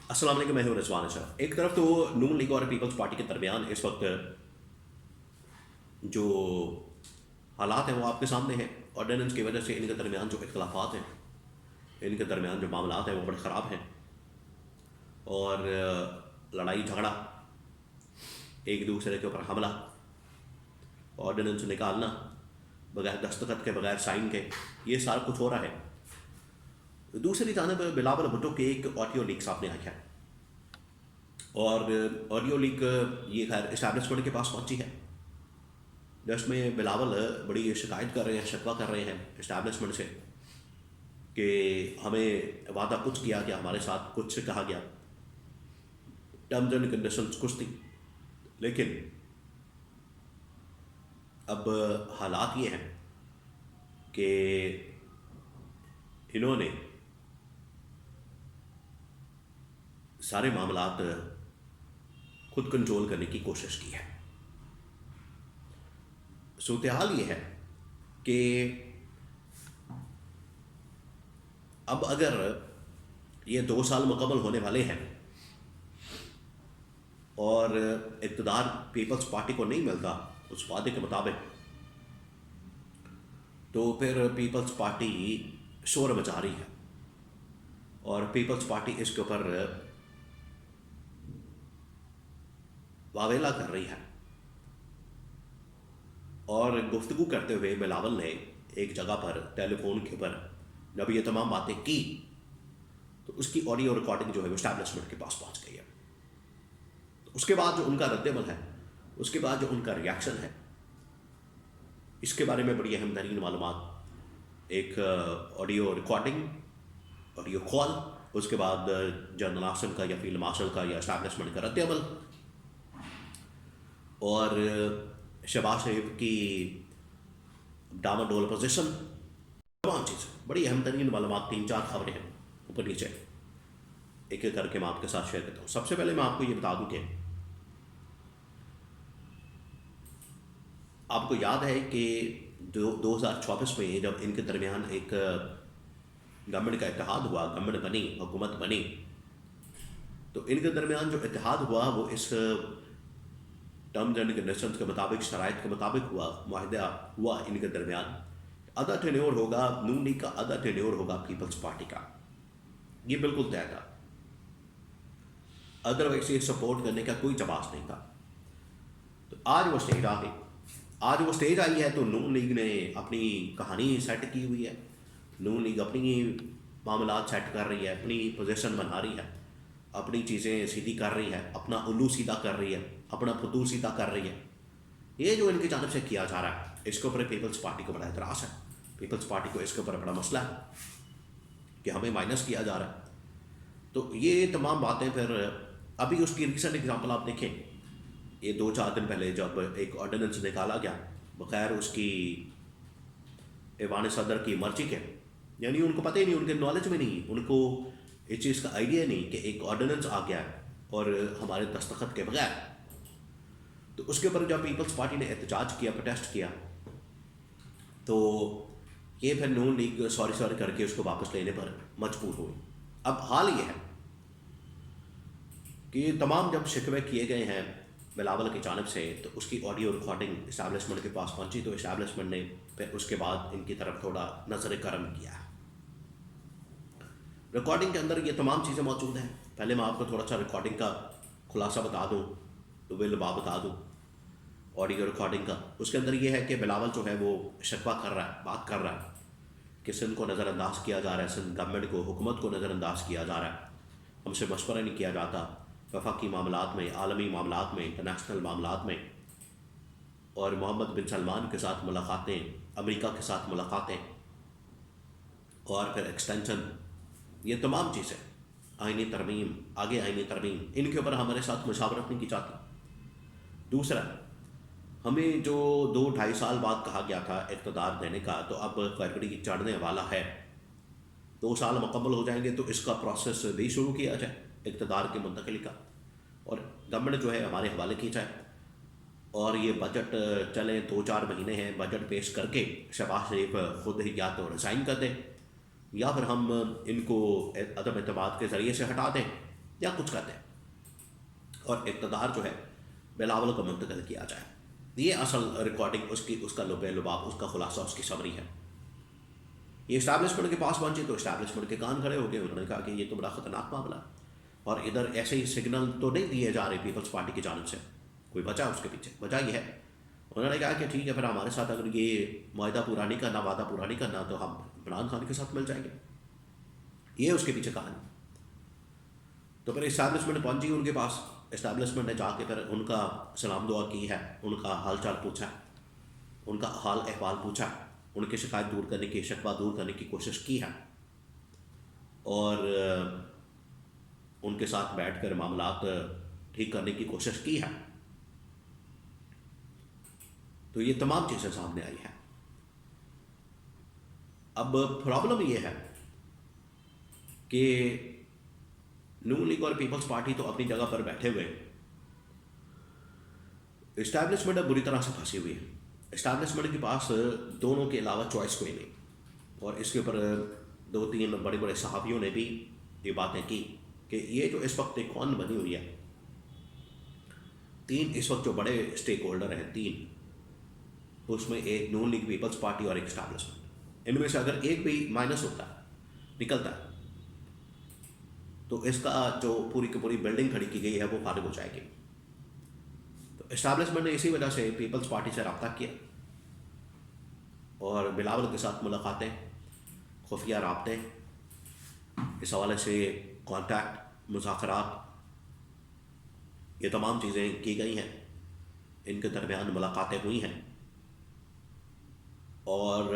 अस्सलाम वालेकुम, मैं हूं रिजवान अशरफ। एक तरफ तो नून लीग और पीपल्स पार्टी के दरमियान इस वक्त जो हालात हैं वो आपके सामने हैं। ऑर्डिनेंस की वजह से इनके दरमियान जो इख्तलाफात हैं, इनके दरमियान जो मामलात हैं वो बड़े ख़राब हैं। और लड़ाई झगड़ा, एक दूसरे के ऊपर हमला, ऑर्डिनेंस निकालना बगैर दस्तखत के, बगैर साइन के, ये सारा कुछ हो रहा है। दूसरी जानब बिलावल भुट्टो के एक ऑडियो लीक सामने आया है, और ऑडियो लीक ये खैर इस्टेब्लिशमेंट के पास पहुंची है, जिसमें बिलावल बड़ी शिकायत कर रहे हैं, शिकवा कर रहे हैं इस्टेब्लिशमेंट से कि हमें वादा कुछ किया गया, हमारे साथ कुछ कहा गया, टर्म्स एंड कंडीशंस कुछ थी, लेकिन अब हालात ये हैं कि इन्होंने सारे मामलात खुद कंट्रोल करने की कोशिश की है। सूरत हाल ये है कि अब अगर ये 2 साल मुकम्मल होने वाले हैं और इक़्तिदार पीपल्स पार्टी को नहीं मिलता उस वादे के मुताबिक, तो फिर पीपल्स पार्टी शोर मचा रही है और पीपल्स पार्टी इसके ऊपर वावेला कर रही है। और गुफ्तगू करते हुए बिलावल ने एक जगह पर टेलीफोन के ऊपर जब ये तमाम बातें की, तो उसकी ऑडियो रिकॉर्डिंग जो है वो एस्टैब्लिशमेंट के पास पहुंच गई है। तो उसके बाद जो उनका रद्दमल है, उसके बाद जो उनका रिएक्शन है, इसके बारे में बड़ी अहम तरीन मालूमात, एक ऑडियो रिकॉर्डिंग, ऑडियो कॉल, उसके बाद जनरल आसन का या फील्ड मार्शल का या एस्टैब्लिशमेंट का रद्दमल, और शहबाज शरीफ की डामाडोल पोजीशन, तमाम चीज़ बड़ी अहम तरीन मालूमात, 3-4 खबरें हैं ऊपर नीचे, एक एक करके मैं आपके साथ शेयर करता हूँ। सबसे पहले मैं आपको ये बता दूं कि आपको याद है कि 2024 में जब इनके दरमियान एक गवर्नमेंट का इत्तेहाद हुआ, गवर्नमेंट बनी, हुकूमत बनी, तो इनके दरमियान जो इत्तेहाद हुआ वो इस टर्म्स एंड कंडीशंस के मुताबिक, शराइत के मुताबिक हुआ, मुआहदा हुआ इनके दरमियान। आधा टेन्योर होगा नून लीग का, आधा टेन्योर होगा पीपल्स पार्टी का, ये बिल्कुल तय था। अदरवाइज ये सपोर्ट करने का कोई जवाब नहीं था। तो आज वो स्टेज आ गई, आज वो स्टेज आई है, तो नून लीग ने अपनी कहानी सेट की हुई है, नून लीग अपनी मामलात सेट कर रही है, अपनी पोजीशन बना रही है, अपनी चीज़ें सीधी कर रही है, अपना उल्लू सीधा कर रही है, अपना फतूल सीधा कर रही है। ये जो इनकी जानब से किया जा रहा है, इसके ऊपर पीपल्स पार्टी को बड़ा एतराज़ है, पीपल्स पार्टी को इसके ऊपर बड़ा मसला है कि हमें माइनस किया जा रहा है। तो ये तमाम बातें फिर अभी उसकी रिसेंट एग्जांपल आप देखें, ये 2-4 दिन पहले जब एक ऑर्डिनेंस निकाला गया बगैर उसकी ऐवान सदर की मर्जी के, यानी उनको पता ही नहीं, उनके नॉलेज में नहीं, उनको इस चीज़ का आइडिया नहीं कि एक ऑर्डिनेंस आ गया है और हमारे दस्तखत के बगैर। तो उसके ऊपर जब पीपल्स पार्टी ने एहतजाज किया, प्रोटेस्ट किया, तो ये फिर नून लीग सॉरी करके उसको वापस लेने पर मजबूर हुई। अब हाल ये है कि तमाम जब शिकवे किए गए हैं बिलावल की जानब से, तो उसकी ऑडियो रिकॉर्डिंग इस्टेब्लिशमेंट के पास पहुंची, तो इस्टेब्लिशमेंट ने फिर उसके बाद इनकी तरफ थोड़ा नज़र करम किया है। रिकॉर्डिंग के अंदर ये तमाम चीज़ें मौजूद हैं। पहले मैं आपको थोड़ा सा रिकॉर्डिंग का खुलासा बता दूँ, तो विलबा बता दूँ ऑडियो रिकॉर्डिंग का। उसके अंदर ये है कि बिलावल जो है वो शिकवा कर रहा है, बात कर रहा है कि सिंध को नज़रअंदाज किया जा रहा है, सिंध गवर्नमेंट को, हुकूमत को नज़रअंदाज किया जा रहा है, हमसे मशवरा नहीं किया जाता वफाकी मामलात में, आलमी मामलात में, इंटरनेशनल मामलात में, और मोहम्मद बिन सलमान के साथ मुलाकातें, अमेरिका के साथ मुलाकातें, और फिर एक्सटेंशन, ये तमाम चीज़ें, आईनी तरमीम, आगे आईनी तरमीम, इनके ऊपर हमारे साथ मुशावरत नहीं की जाती। दूसरा, हमें जो 2-2.5 साल बाद कहा गया था इक़्तिदार देने का, तो अब फरवरी चढ़ने वाला है, 2 साल मुकम्मल हो जाएंगे, तो इसका प्रोसेस भी शुरू किया जाए इक़्तिदार की मुंतकिली का, और गवर्नमेंट जो है हमारे हवाले की जाए, और ये बजट चले 2-4 महीने हैं, बजट पेश करके शहबाज शरीफ खुद ही या तो रिज़ाइन कर दें या फिर हम इनको अदम एतमाद के ज़रिए से हटा दें, या कुछ कहते हैं, और इक़्तिदार जो है बिलावल को मुंतकिल किया जाए। ये असल रिकॉर्डिंग उसका लुबे लुबाब, उसका खुलासा, उसकी समरी है। ये इस्टेब्लिशमेंट के पास पहुंची तो इस्टेब्लिशमेंट के कान खड़े हो गए। उन्होंने कहा कि ये तो बड़ा ख़तरनाक मामला है, और इधर ऐसे ही सिग्नल तो नहीं दिए जा रहे पीपल्स पार्टी की जानब से। कोई वजह उसके पीछे वजह ये है, उन्होंने कहा कि ठीक है फिर हमारे साथ अगर ये वादा पूरा नहीं करना, तो हम इमरान खान के साथ मिल जाएंगे। ये उसके पीछे कहानी। तो फिर इस्टेब्लिशमेंट पहुंची उनके पास। इस्टेब्लिशमेंट ने जाके फिर उनका सलाम दुआ की है, उनका हाल चाल पूछा, उनका हाल अहवाल पूछा, उनकी शिकायत दूर करने की, शिकवा दूर करने की कोशिश की है, और उनके साथ बैठकर मामलात ठीक करने की कोशिश की है। तो ये तमाम चीज़ें सामने आई हैं। अब प्रॉब्लम ये है कि नून लीग और पीपल्स पार्टी तो अपनी जगह पर बैठे हुए, इस्टेब्लिशमेंट बुरी तरह से फंसी हुई है। इस्टेब्लिशमेंट के पास दोनों के अलावा चॉइस कोई नहीं, और इसके ऊपर 2-3 बड़े बड़े सहाफ़ियों ने भी ये बातें की कि ये जो इस वक्त एक कौन बनी हुई है, 3 इस वक्त जो बड़े स्टेक होल्डर हैं 3, उसमें एक नून लीग, पीपल्स पार्टी और एक इस्टेब्लिशमेंट। इनमें से अगर एक भी माइनस होता है, निकलता है, तो इसका जो पूरी की पूरी बिल्डिंग खड़ी की गई है वो फारिग हो जाएगी। तो इस्टेब्लिशमेंट ने इसी वजह से पीपल्स पार्टी से रब्ता किया, और बिलावल के साथ मुलाकातें, खुफिया राब्ते, इस हवाले से कॉन्टैक्ट, मुज़ाकरात, ये तमाम चीज़ें की गई हैं। इनके दरमियान मुलाकातें हुई हैं, और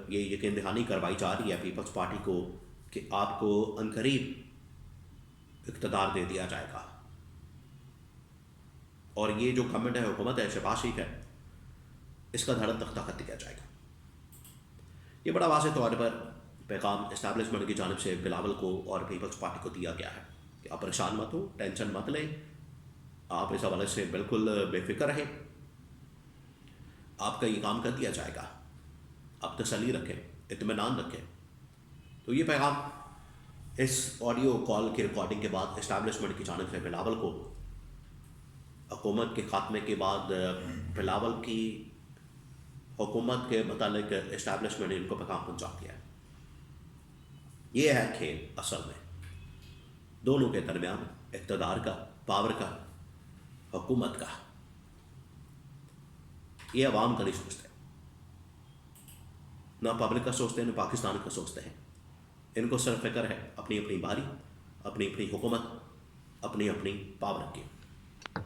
ये यकीन दहानी करवाई जा रही है पीपल्स पार्टी को कि आपको अनकरीब इक़्तिदार दे दिया जाएगा। और ये जो गवर्नमेंट है, हुकूमत है, शहबाज शरीफ है, इसका धड़ा तख्ता कर दिया जाएगा। ये बड़ा वाज़ेह तौर पर पैगाम इस्टेब्लिशमेंट की जानिब से बिलावल को और पीपल्स पार्टी को दिया गया है कि आप परेशान मत हो, टेंशन मत लें, आप इस हवाले से बिल्कुल बेफिक्र रहें, आपका ये काम कर दिया जाएगा, आप तसल्ली रखें, इत्मीनान रखें। तो ये पैगाम इस ऑडियो कॉल की रिकॉर्डिंग के बाद इस्टेब्लिशमेंट की जानिब से बिलावल को, हुकूमत के खात्मे के बाद बिलावल की हुकूमत के मतलब इस्टेब्लिशमेंट ने इनको पैगाम पहुँचा दिया है। ये है खेल असल में दोनों के दरमियान, इक़्तिदार का, पावर का, हुकूमत का। ये अवाम का नहीं सोचते, ना पब्लिक का सोचते हैं, ना पाकिस्तान का सोचते हैं। इनको सिर्फ फिक्र है अपनी अपनी बारी, अपनी अपनी हुकूमत, अपनी अपनी पावर की।